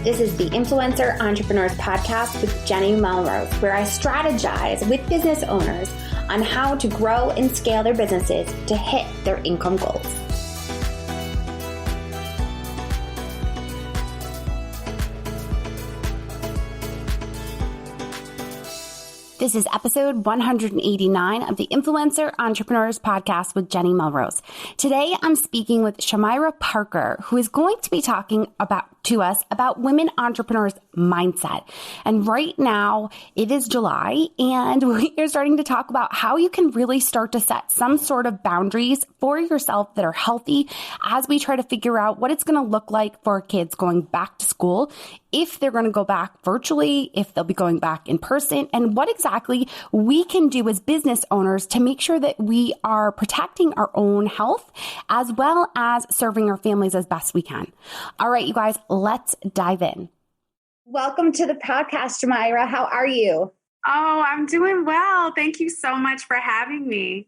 This is the Influencer Entrepreneurs Podcast with Jenny Melrose, where I strategize with business owners on how to grow and scale their businesses to hit their income goals. This is episode 189 of the Influencer Entrepreneurs Podcast with Jenny Melrose. Today, I'm speaking with Shamyra Parker, who is going to be talking to us about women entrepreneurs' mindset. And right now, it is July, and we are starting to talk about how you can really start to set some sort of boundaries for yourself that are healthy as we try to figure out what it's going to look like for kids going back to school, if they're going to go back virtually, if they'll be going back in person, and what exactly we can do as business owners to make sure that we are protecting our own health as well as serving our families as best we can. All right, you guys, let's dive in. Welcome to the podcast, Shamyra. How are you? Oh, I'm doing well. Thank you so much for having me.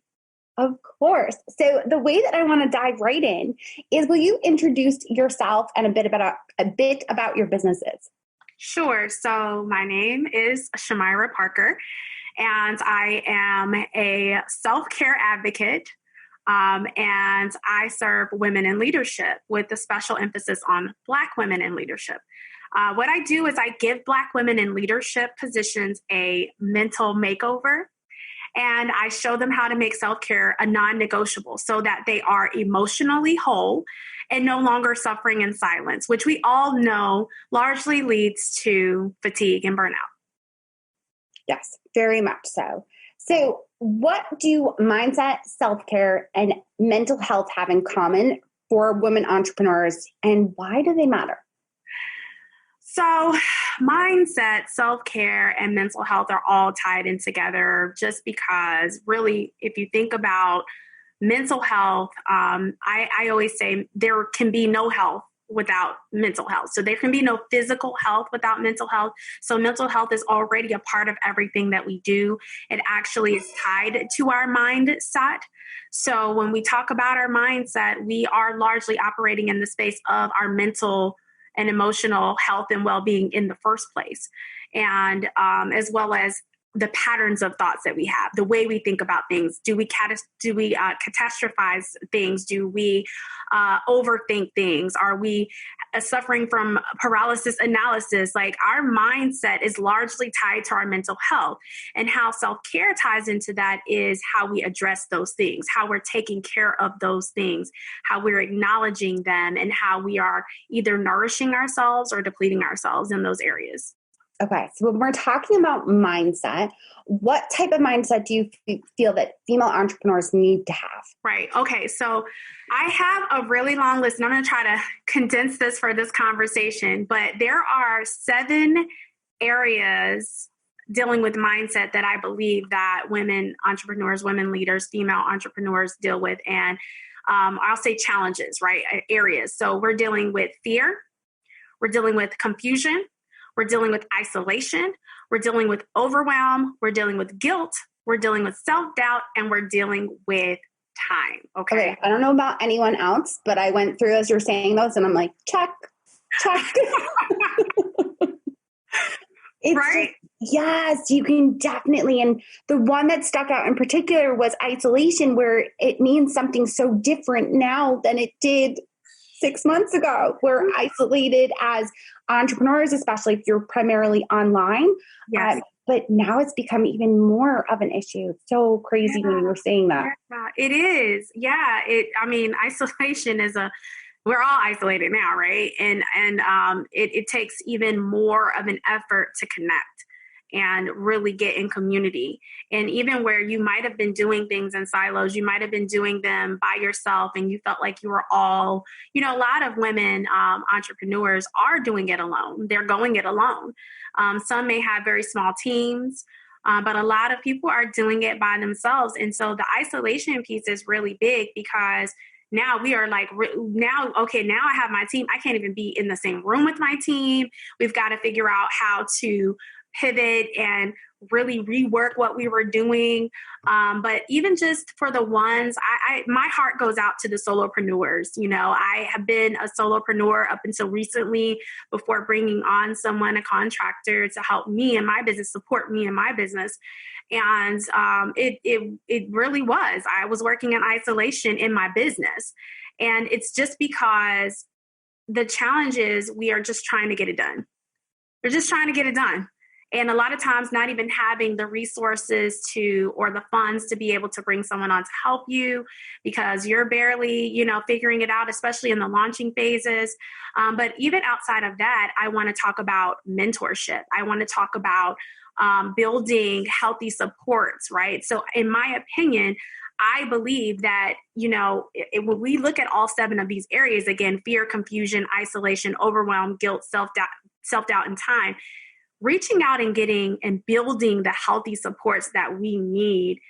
Of course. So the way that I want to dive right in is, will you introduce yourself and a bit about your businesses? Sure. So my name is Shamyra Parker, and I am a self-care advocate, and I serve women in leadership with a special emphasis on Black women in leadership. What I do is I give Black women in leadership positions a mental makeover. And I show them how to make self-care a non-negotiable so that they are emotionally whole and no longer suffering in silence, which we all know largely leads to fatigue and burnout. Yes, very much so. So what do mindset, self-care, and mental health have in common for women entrepreneurs, and why do they matter? So mindset, self-care, and mental health are all tied in together just because really, if you think about mental health, I always say there can be no health without mental health. So there can be no physical health without mental health. So mental health is already a part of everything that we do. It actually is tied to our mindset. So when we talk about our mindset, we are largely operating in the space of our mental and emotional health and well-being in the first place. And as well as the patterns of thoughts that we have, the way we think about things. Do we catastrophize things? Do we overthink things? Are we suffering from paralysis analysis? Like, our mindset is largely tied to our mental health, and how self-care ties into that is how we address those things, how we're taking care of those things, how we're acknowledging them, and how we are either nourishing ourselves or depleting ourselves in those areas. Okay, so when we're talking about mindset, what type of mindset do you feel that female entrepreneurs need to have? Right. Okay, so I have a really long list, and I'm going to try to condense this for this conversation, but there are 7 areas dealing with mindset that I believe that women entrepreneurs, women leaders, female entrepreneurs deal with, and I'll say challenges, right? Areas. So we're dealing with fear, we're dealing with confusion, we're dealing with isolation, we're dealing with overwhelm, we're dealing with guilt, we're dealing with self-doubt, and we're dealing with time. Okay. I don't know about anyone else, but I went through as you're saying those and I'm like, check. Right? Yes, you can definitely. And the one that stuck out in particular was isolation, where it means something so different now than it did 6 months ago. We're isolated as entrepreneurs, especially if you're primarily online. Yes. But now it's become even more of an issue. It's so crazy when you were saying that. Yeah, it is. Yeah. Isolation is we're all isolated now, right? And it takes even more of an effort to connect and really get in community. And even where you might have been doing things in silos, you might have been doing them by yourself and you felt like you were all, a lot of women entrepreneurs are doing it alone. They're going it alone. Some may have very small teams, but a lot of people are doing it by themselves. And so the isolation piece is really big because now we are like, now I have my team. I can't even be in the same room with my team. We've got to figure out how to pivot and really rework what we were doing. But even just for the ones, my heart goes out to the solopreneurs. I have been a solopreneur up until recently before bringing on a contractor to help me in my business, support me in my business. And it really was. I was working in isolation in my business. And it's just because the challenge is we are just trying to get it done. We're just trying to get it done. And a lot of times not even having the resources or the funds to be able to bring someone on to help you because you're barely, figuring it out, especially in the launching phases. But even outside of that, I want to talk about mentorship. I want to talk about building healthy supports, right? So in my opinion, I believe that, when we look at all 7 of these areas, again, fear, confusion, isolation, overwhelm, guilt, self-doubt, and time, reaching out and getting and building the healthy supports that we need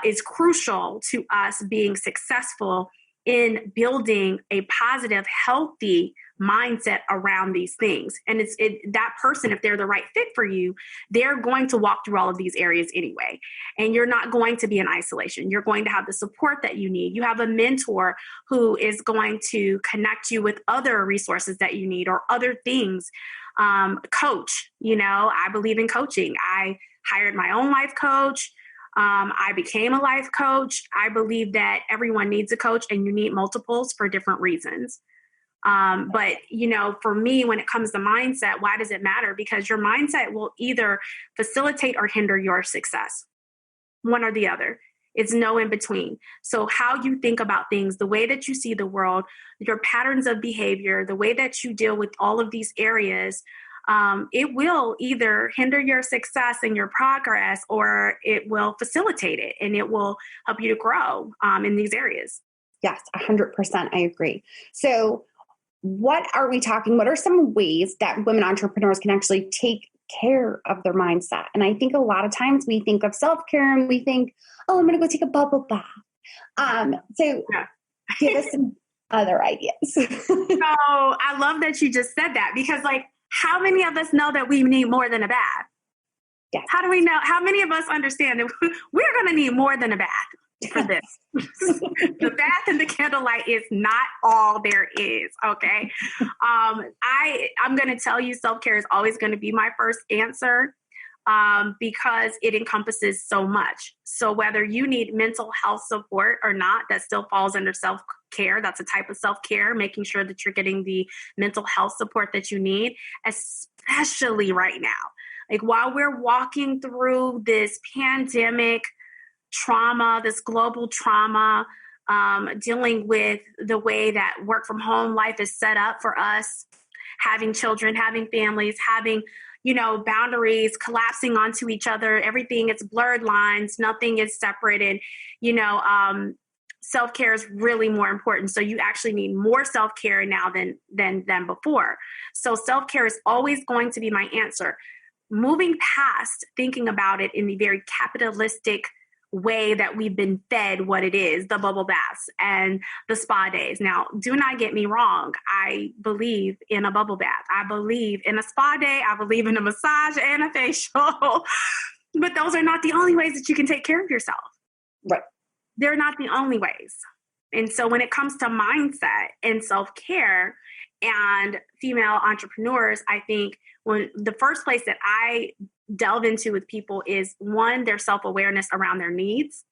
is crucial to us being successful in building a positive, healthy mindset around these things. And that person, if they're the right fit for you, they're going to walk through all of these areas anyway. And you're not going to be in isolation. You're going to have the support that you need. You have a mentor who is going to connect you with other resources that you need or other things. Coach, I believe in coaching. I hired my own life coach. I became a life coach. I believe that everyone needs a coach and you need multiples for different reasons. But for me, when it comes to mindset, why does it matter? Because your mindset will either facilitate or hinder your success, one or the other. It's no in between. So how you think about things, the way that you see the world, your patterns of behavior, the way that you deal with all of these areas, it will either hinder your success and your progress, or it will facilitate it and it will help you to grow in these areas. Yes, 100%. I agree. So what are we talking? What are some ways that women entrepreneurs can actually take care of their mindset? And I think a lot of times we think of self-care and we think, oh, I'm going to go take a bubble bath. Give us some other ideas. So I love that you just said that because how many of us know that we need more than a bath? Yes. How do we know? How many of us understand that we're going to need more than a bath for this? The bath and the candlelight is not all there is. Okay. I'm going to tell you self-care is always going to be my first answer because it encompasses so much. So whether you need mental health support or not, that still falls under self-care. That's a type of self-care, making sure that you're getting the mental health support that you need, especially right now. While we're walking through this pandemic trauma, this global trauma, dealing with the way that work from home life is set up for us, having children, having families, having, boundaries collapsing onto each other, everything, it's blurred lines, nothing is separated, self-care is really more important. So you actually need more self-care now than before. So self-care is always going to be my answer. Moving past thinking about it in the very capitalistic way that we've been fed what it is, the bubble baths and the spa days. Now, do not get me wrong. I believe in a bubble bath. I believe in a spa day. I believe in a massage and a facial. But those are not the only ways that you can take care of yourself. Right. They're not the only ways. And so when it comes to mindset and self-care and female entrepreneurs, I think when the first place that I delve into with people is one, their self-awareness around their needs.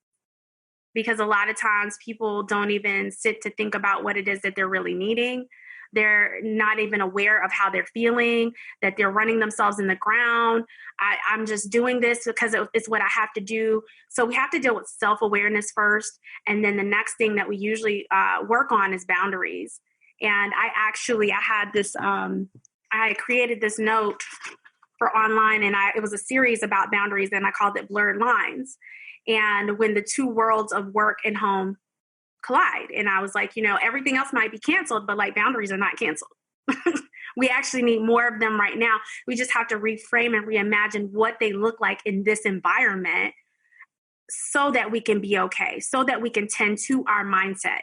Because a lot of times people don't even sit to think about what it is that they're really needing. They're not even aware of how they're feeling, that they're running themselves in the ground. I'm just doing this because it's what I have to do. So we have to deal with self-awareness first. And then the next thing that we usually work on is boundaries. And I had this, I created this note for online, and it was a series about boundaries, and I called it Blurred Lines. And when the two worlds of work and home collide, and I was like, everything else might be canceled, but boundaries are not canceled. We actually need more of them right now. We just have to reframe and reimagine what they look like in this environment so that we can be okay, so that we can tend to our mindset.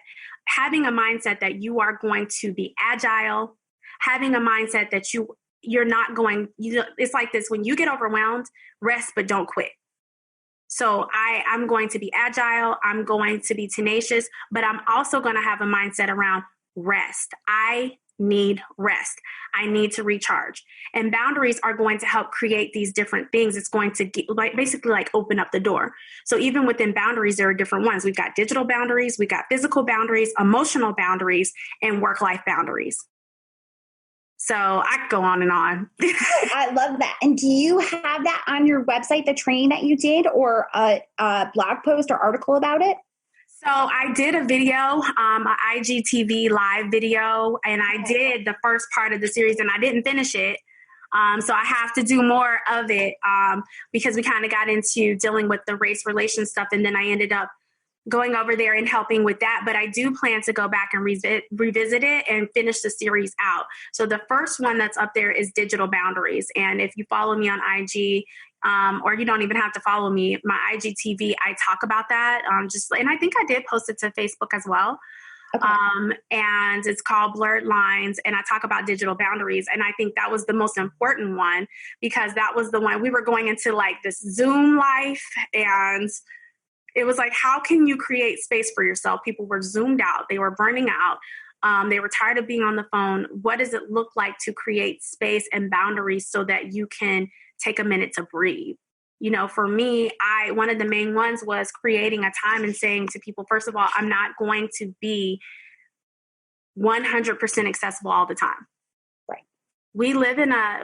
Having a mindset that you are going to be agile, having a mindset that you you're not going, it's like this, when you get overwhelmed, rest, but don't quit. So I'm going to be agile. I'm going to be tenacious, but I'm also going to have a mindset around rest. I need rest. I need to recharge. And boundaries are going to help create these different things. It's going to basically open up the door. So even within boundaries, there are different ones. We've got digital boundaries, we've got physical boundaries, emotional boundaries, and work-life boundaries. So I could go on and on. I love that. And do you have that on your website, the training that you did, or a blog post or article about it? So I did a video, an IGTV live video, and I did the first part of the series, and I didn't finish it. So I have to do more of it because we kind of got into dealing with the race relations stuff, and then I ended up going over there and helping with that. But I do plan to go back and revisit it and finish the series out. So the first one that's up there is digital boundaries. And if you follow me on IG, or you don't even have to follow me, my IGTV, I talk about that. And I think I did post it to Facebook as well. Okay. And it's called Blurred Lines. And I talk about digital boundaries. And I think that was the most important one because that was the one we were going into this Zoom life, and it was how can you create space for yourself? People were zoomed out. They were burning out. They were tired of being on the phone. What does it look like to create space and boundaries so that you can take a minute to breathe? For me, one of the main ones was creating a time and saying to people, first of all, I'm not going to be 100% accessible all the time. Right. We live in a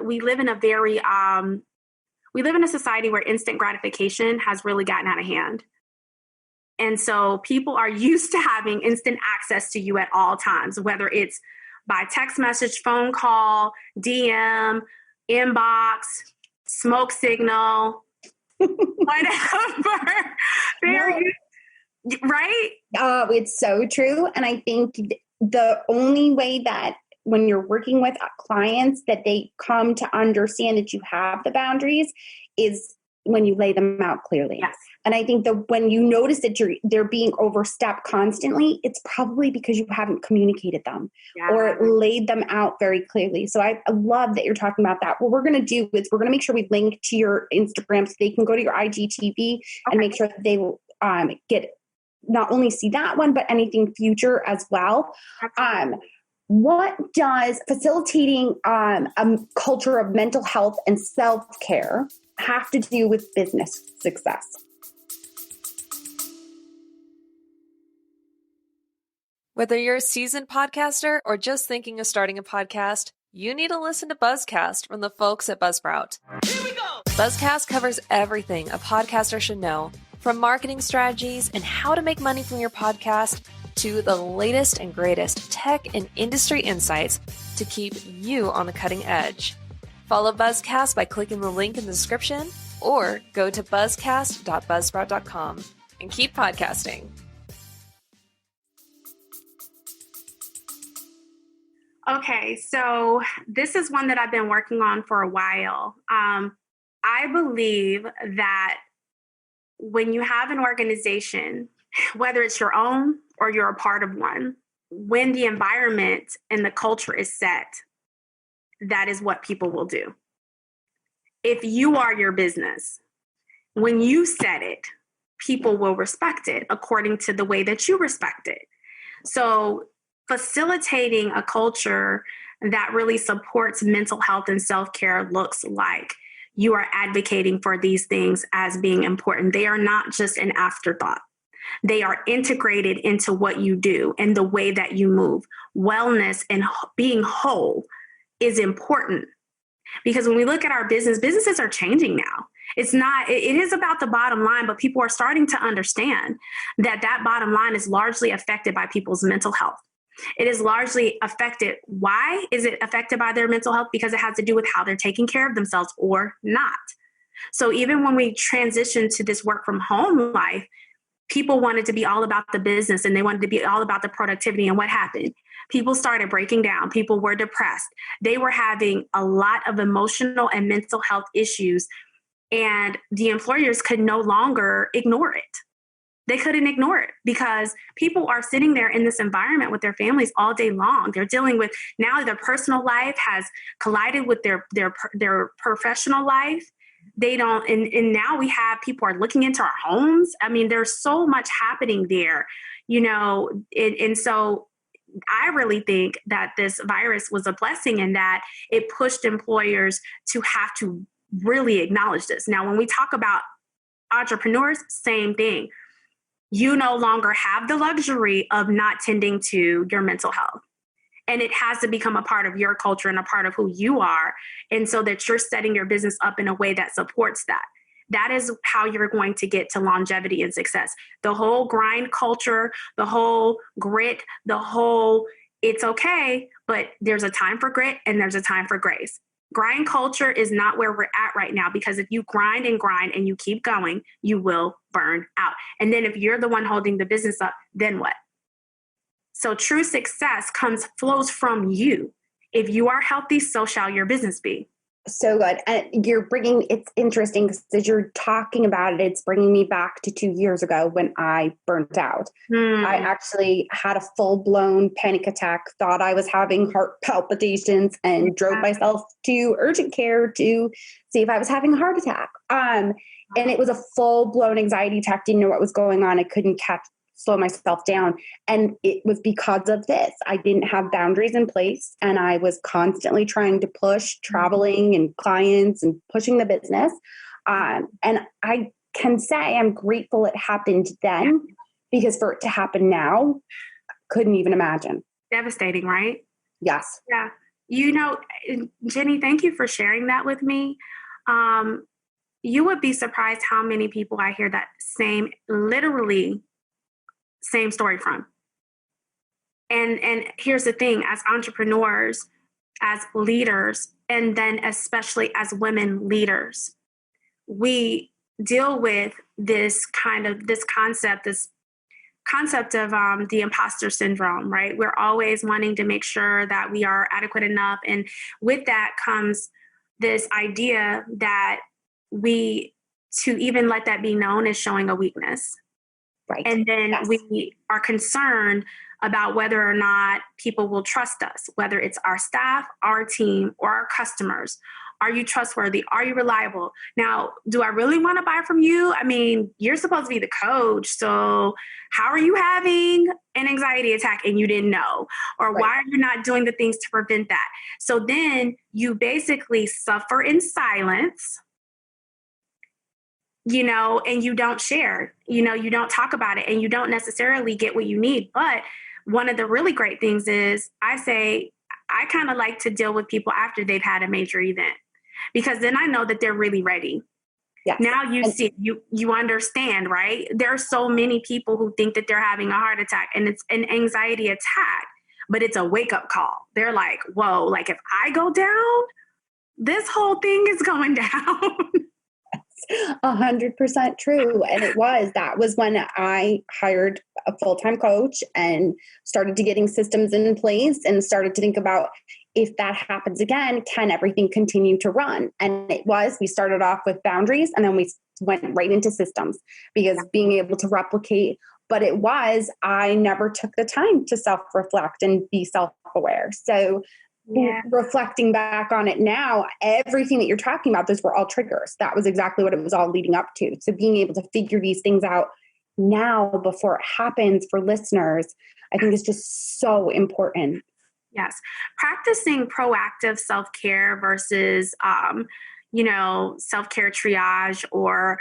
society where instant gratification has really gotten out of hand. And so people are used to having instant access to you at all times, whether it's by text message, phone call, DM, inbox, smoke signal, whatever. Right? Oh, it's so true. And I think the only way that when you're working with clients that they come to understand that you have the boundaries is when you lay them out clearly. Yes. And I think that when you notice that they're being overstepped constantly, it's probably because you haven't communicated them or laid them out very clearly. So I love that you're talking about that. What we're going to do is we're going to make sure we link to your Instagram so they can go to your IGTV and make sure that they will get not only see that one, but anything future as well. What does facilitating a culture of mental health and self-care have to do with business success? Whether you're a seasoned podcaster or just thinking of starting a podcast, you need to listen to Buzzcast from the folks at Buzzsprout. Here we go! Buzzcast covers everything a podcaster should know, from marketing strategies and how to make money from your podcast to the latest and greatest tech and industry insights to keep you on the cutting edge. Follow Buzzcast by clicking the link in the description or go to buzzcast.buzzsprout.com and keep podcasting. Okay, so this is one that I've been working on for a while. I believe that when you have an organization, whether it's your own or you're a part of one, when the environment and the culture is set, that is what people will do. If you are your business, when you set it, people will respect it according to the way that you respect it. So facilitating a culture that really supports mental health and self-care looks like you are advocating for these things as being important. They are not just an afterthought. They are integrated into what you do and the way that you move. Wellness and being whole is important because when we look at our businesses are changing now. It is about the bottom line, but people are starting to understand that bottom line is largely affected by people's mental health. It is largely affected. Why is it affected by their mental health? Because it has to do with how they're taking care of themselves or not. So even when we transitioned to this work from home life, people wanted to be all about the business and they wanted to be all about the productivity. And what happened? People started breaking down. People were depressed. They were having a lot of emotional and mental health issues, and the employers could no longer ignore it. They couldn't ignore it because people are sitting there in this environment with their families all day long. They're dealing with now their personal life has collided with their professional life. They don't, and now we have people are looking into our homes. I mean, there's so much happening there, and so I really think that this virus was a blessing in that it pushed employers to have to really acknowledge this. Now, when we talk about entrepreneurs, same thing. You no longer have the luxury of not tending to your mental health. And it has to become a part of your culture and a part of who you are. And so that you're setting your business up in a way that supports that. That is how you're going to get to longevity and success. The whole grind culture, the whole grit, the whole it's okay, but there's a time for grit and there's a time for grace. Grind culture is not where we're at right now, because if you grind and you keep going, you will burn out. And then if you're the one holding the business up, then what? So true success flows from you. If you are healthy, so shall your business be. So good. And it's interesting because as you're talking about it, it's bringing me back to 2 years ago when I burnt out. I actually had a full-blown panic attack, thought I was having heart palpitations, and drove myself to urgent care to see if I was having a heart attack. And it was a full-blown anxiety attack. Didn't know what was going on. I couldn't slow myself down. And it was because of this. I didn't have boundaries in place, and I was constantly trying to push traveling and clients and pushing the business. And I can say I'm grateful it happened then, because for it to happen now, couldn't even imagine. Devastating, right? Yes. Yeah. Jenny, thank you for sharing that with me. You would be surprised how many people I hear that literally same story from. And here's the thing, as entrepreneurs, as leaders, and then especially as women leaders, we deal with this concept of the imposter syndrome, right? We're always wanting to make sure that we are adequate enough. And with that comes this idea that to even let that be known is showing a weakness. Right. And then we are concerned about whether or not people will trust us, whether it's our staff, our team, or our customers. Are you trustworthy? Are you reliable? Now, do I really want to buy from you? I mean, you're supposed to be the coach. So how are you having an anxiety attack and you didn't know? Or why are you not doing the things to prevent that? So then you basically suffer in silence, and you don't share, you don't talk about it, and you don't necessarily get what you need. But one of the really great things is I kind of like to deal with people after they've had a major event, because then I know that they're really ready. Yes. Now you understand, right? There are so many people who think that they're having a heart attack and it's an anxiety attack, but it's a wake-up call. They're like, whoa, like if I go down, this whole thing is going down. 100% true. And that was when I hired a full-time coach and started to getting systems in place and started to think about, if that happens again, can everything continue to run? And we started off with boundaries, and then we went right into systems, because being able to replicate, but I never took the time to self-reflect and be self-aware. So reflecting back on it now, everything that you're talking about, those were all triggers. That was exactly what it was all leading up to. So being able to figure these things out now before it happens for listeners, I think is just so important. Yes. Practicing proactive self-care versus, self-care triage or,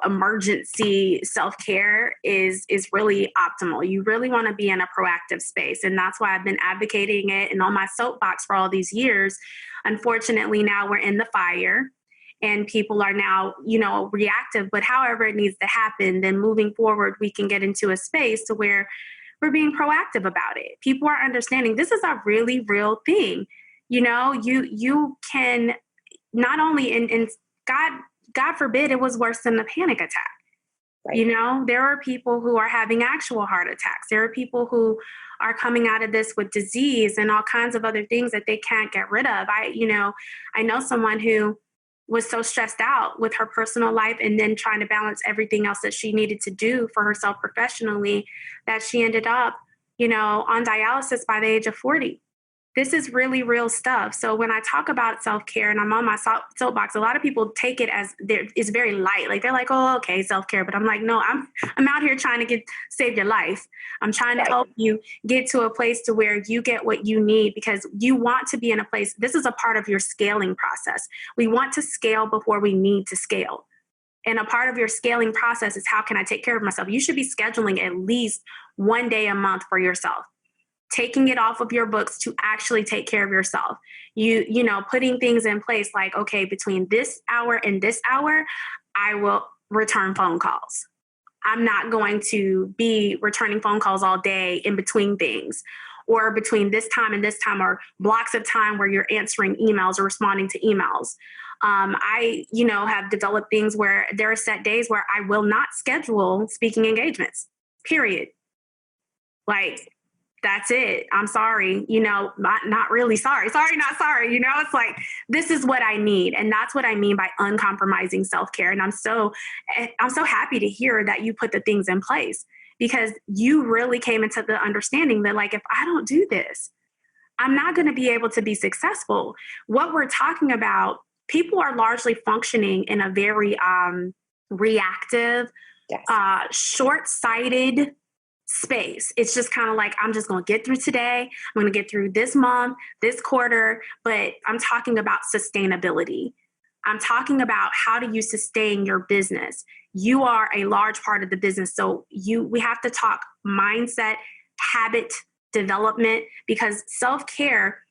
emergency self-care is really optimal. You really want to be in a proactive space. And that's why I've been advocating it and on my soapbox for all these years. Unfortunately, now we're in the fire and people are now, reactive, but however it needs to happen, then moving forward, we can get into a space to where we're being proactive about it. People are understanding this is a really real thing. You can not only, and God forbid it was worse than a panic attack. Right. There are people who are having actual heart attacks. There are people who are coming out of this with disease and all kinds of other things that they can't get rid of. I know someone who was so stressed out with her personal life and then trying to balance everything else that she needed to do for herself professionally that she ended up, on dialysis by the age of 40. This is really real stuff. So when I talk about self-care and I'm on my soapbox, a lot of people take it as it's very light. Like they're like, oh, okay, self-care. But I'm like, no, I'm out here trying to save your life. I'm trying to help you get to a place to where you get what you need, because you want to be in a place. This is a part of your scaling process. We want to scale before we need to scale. And a part of your scaling process is, how can I take care of myself? You should be scheduling at least one day a month for yourself. Taking it off of your books to actually take care of yourself. Putting things in place like, okay, between this hour and this hour, I will return phone calls. I'm not going to be returning phone calls all day in between things, or between this time and this time, or blocks of time where you're answering emails or responding to emails. I have developed things where there are set days where I will not schedule speaking engagements, period. Like, that's it. I'm sorry, not really sorry. Sorry, not sorry. It's like, this is what I need. And that's what I mean by uncompromising self-care. And I'm so happy to hear that you put the things in place, because you really came into the understanding that, like, if I don't do this, I'm not going to be able to be successful. What we're talking about, people are largely functioning in a very reactive, short-sighted space. It's just kind of like, I'm just going to get through today. I'm going to get through this month, this quarter, but I'm talking about sustainability. I'm talking about, how do you sustain your business? You are a large part of the business. So we have to talk mindset, habit development, because self-care,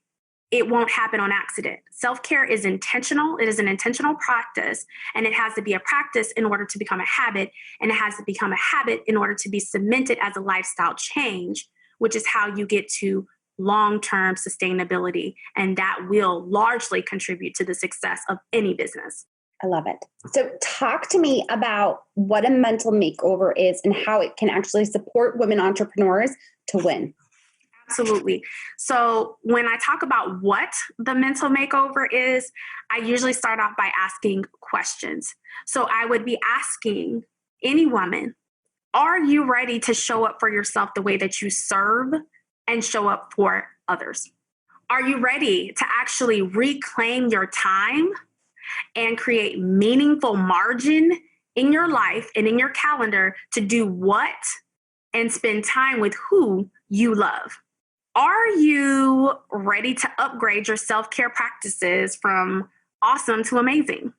it won't happen on accident. Self-care is intentional. It is an intentional practice, and it has to be a practice in order to become a habit, and it has to become a habit in order to be cemented as a lifestyle change, which is how you get to long-term sustainability, and that will largely contribute to the success of any business. I love it. So talk to me about what a mental makeover is and how it can actually support women entrepreneurs to win. Absolutely. So when I talk about what the mental makeover is, I usually start off by asking questions. So I would be asking any woman, are you ready to show up for yourself the way that you serve and show up for others? Are you ready to actually reclaim your time and create meaningful margin in your life and in your calendar to do what and spend time with who you love? Are you ready to upgrade your self-care practices from awesome to amazing?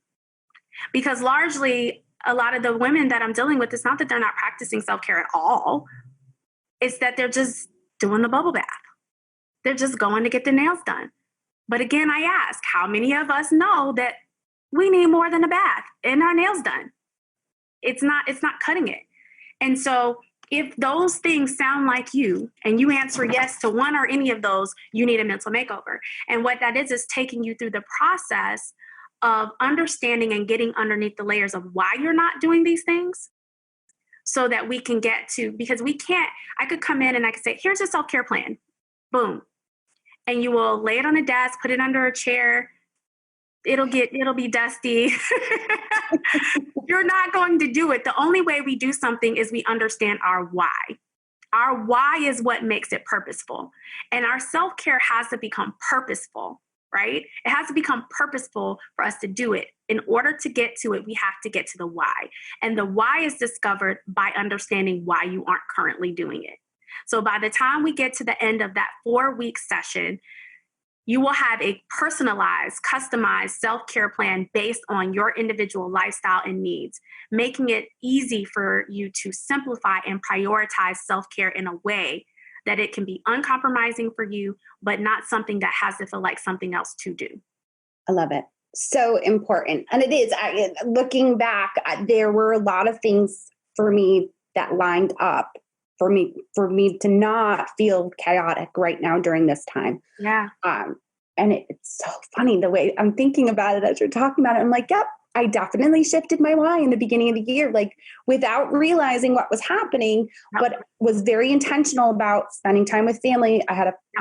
Because largely, a lot of the women that I'm dealing with, it's not that they're not practicing self-care at all. It's that they're just doing the bubble bath. They're just going to get their nails done. But again, I ask, how many of us know that we need more than a bath and our nails done? It's not cutting it. And so if those things sound like you and you answer yes to one or any of those, you need a mental makeover. And what that is taking you through the process of understanding and getting underneath the layers of why you're not doing these things, so that we can get to, because I could come in and I could say, here's a self-care plan. Boom. And you will lay it on a desk, put it under a chair. It'll be dusty. You're not going to do it. The only way we do something is we understand our why. Our why is what makes it purposeful. And our self-care has to become purposeful, right? It has to become purposeful for us to do it. In order to get to it, we have to get to the why. And the why is discovered by understanding why you aren't currently doing it. So by the time we get to the end of that 4-week session, you will have a personalized, customized self-care plan based on your individual lifestyle and needs, making it easy for you to simplify and prioritize self-care in a way that it can be uncompromising for you, but not something that has to feel like something else to do. I love it. So important. And it is, looking back, there were a lot of things for me that lined up for me to not feel chaotic right now during this time. Yeah. And it's so funny the way I'm thinking about it as you're talking about it. I'm like, yep, I definitely shifted my why in the beginning of the year, like without realizing what was happening, but was very intentional about spending time with family.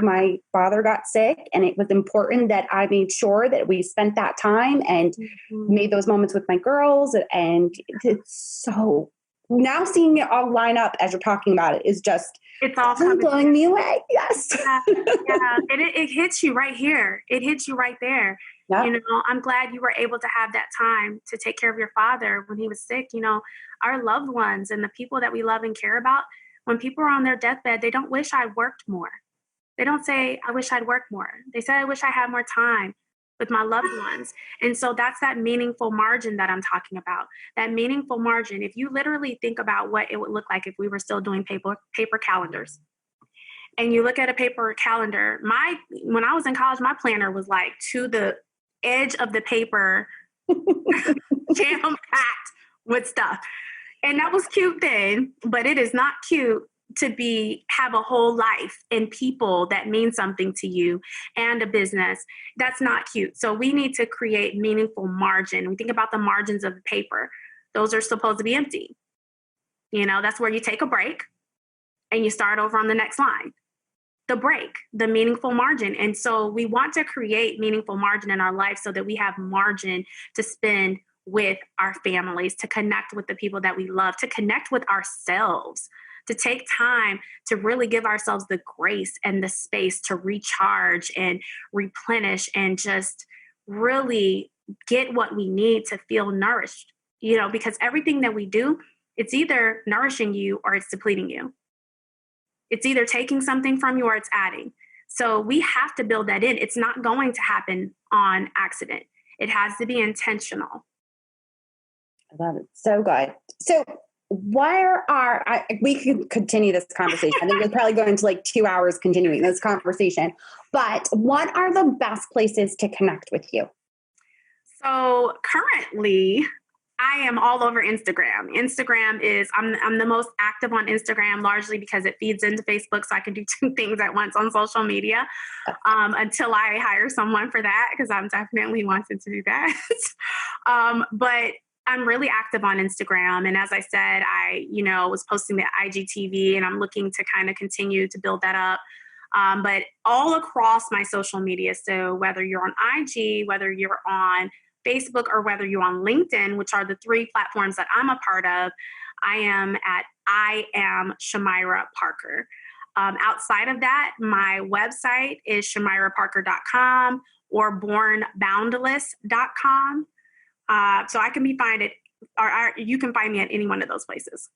My father got sick, and it was important that I made sure that we spent that time and made those moments with my girls. And it's so, now seeing it all line up as you're talking about it is just, it's all blowing me away. Yes. Yeah. And it hits you right here. It hits you right there. Yep. You know, I'm glad you were able to have that time to take care of your father when he was sick. You know, our loved ones and the people that we love and care about, when people are on their deathbed, they don't wish I worked more. They don't say, I wish I'd worked more. They say, I wish I had more time with my loved ones. And so that's that meaningful margin that I'm talking about. That meaningful margin. If you literally think about what it would look like if we were still doing paper calendars, and you look at a paper calendar, when I was in college, my planner was like to the edge of the paper, jam-packed with stuff. And that was cute then, but it is not cute to have a whole life and people that mean something to you and a business. That's not cute. So we need to create meaningful margin. We think about the margins of the paper. Those are supposed to be empty. You know, that's where you take a break and you start over on the next line. The break, the meaningful margin. And so we want to create meaningful margin in our life so that we have margin to spend with our families, to connect with the people that we love, to connect with ourselves, to take time to really give ourselves the grace and the space to recharge and replenish and just really get what we need to feel nourished, you know, because everything that we do, it's either nourishing you or it's depleting you. It's either taking something from you or it's adding. So we have to build that in. It's not going to happen on accident. It has to be intentional. I love it. So good. So we could continue this conversation. I think we're probably going to like 2 hours continuing this conversation, but what are the best places to connect with you? So currently I am all over Instagram. Instagram is, I'm the most active on Instagram, largely because it feeds into Facebook, so I can do 2 things at once on social media until I hire someone for that, because I'm definitely wanting to do that. But I'm really active on Instagram. And as I said, I was posting the IGTV, and I'm looking to kind of continue to build that up. But all across my social media. So whether you're on IG, whether you're on Facebook, or whether you're on LinkedIn, which are the 3 platforms that I'm a part of, I am Shamyra Parker. Outside of that, my website is shamyraparker.com or bornboundless.com. So I can be you can find me at any one of those places.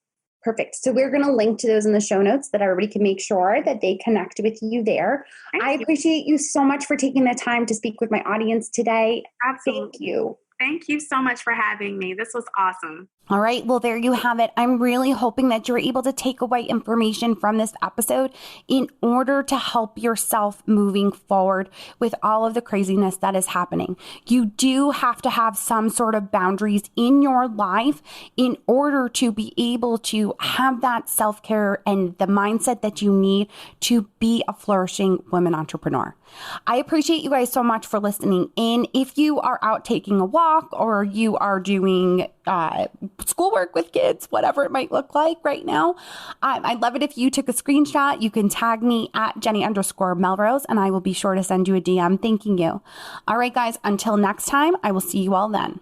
Perfect. So we're going to link to those in the show notes that everybody can make sure that they connect with you there. I appreciate you so much for taking the time to speak with my audience today. Absolutely. Thank you. Thank you so much for having me. This was awesome. All right. Well, there you have it. I'm really hoping that you're able to take away information from this episode in order to help yourself moving forward with all of the craziness that is happening. You do have to have some sort of boundaries in your life in order to be able to have that self-care and the mindset that you need to be a flourishing women entrepreneur. I appreciate you guys so much for listening in. If you are out taking a walk or you are doing schoolwork with kids, whatever it might look like right now, I'd love it if you took a screenshot. You can tag me at Jenny_Melrose, and I will be sure to send you a DM thanking you. All right, guys, until next time, I will see you all then.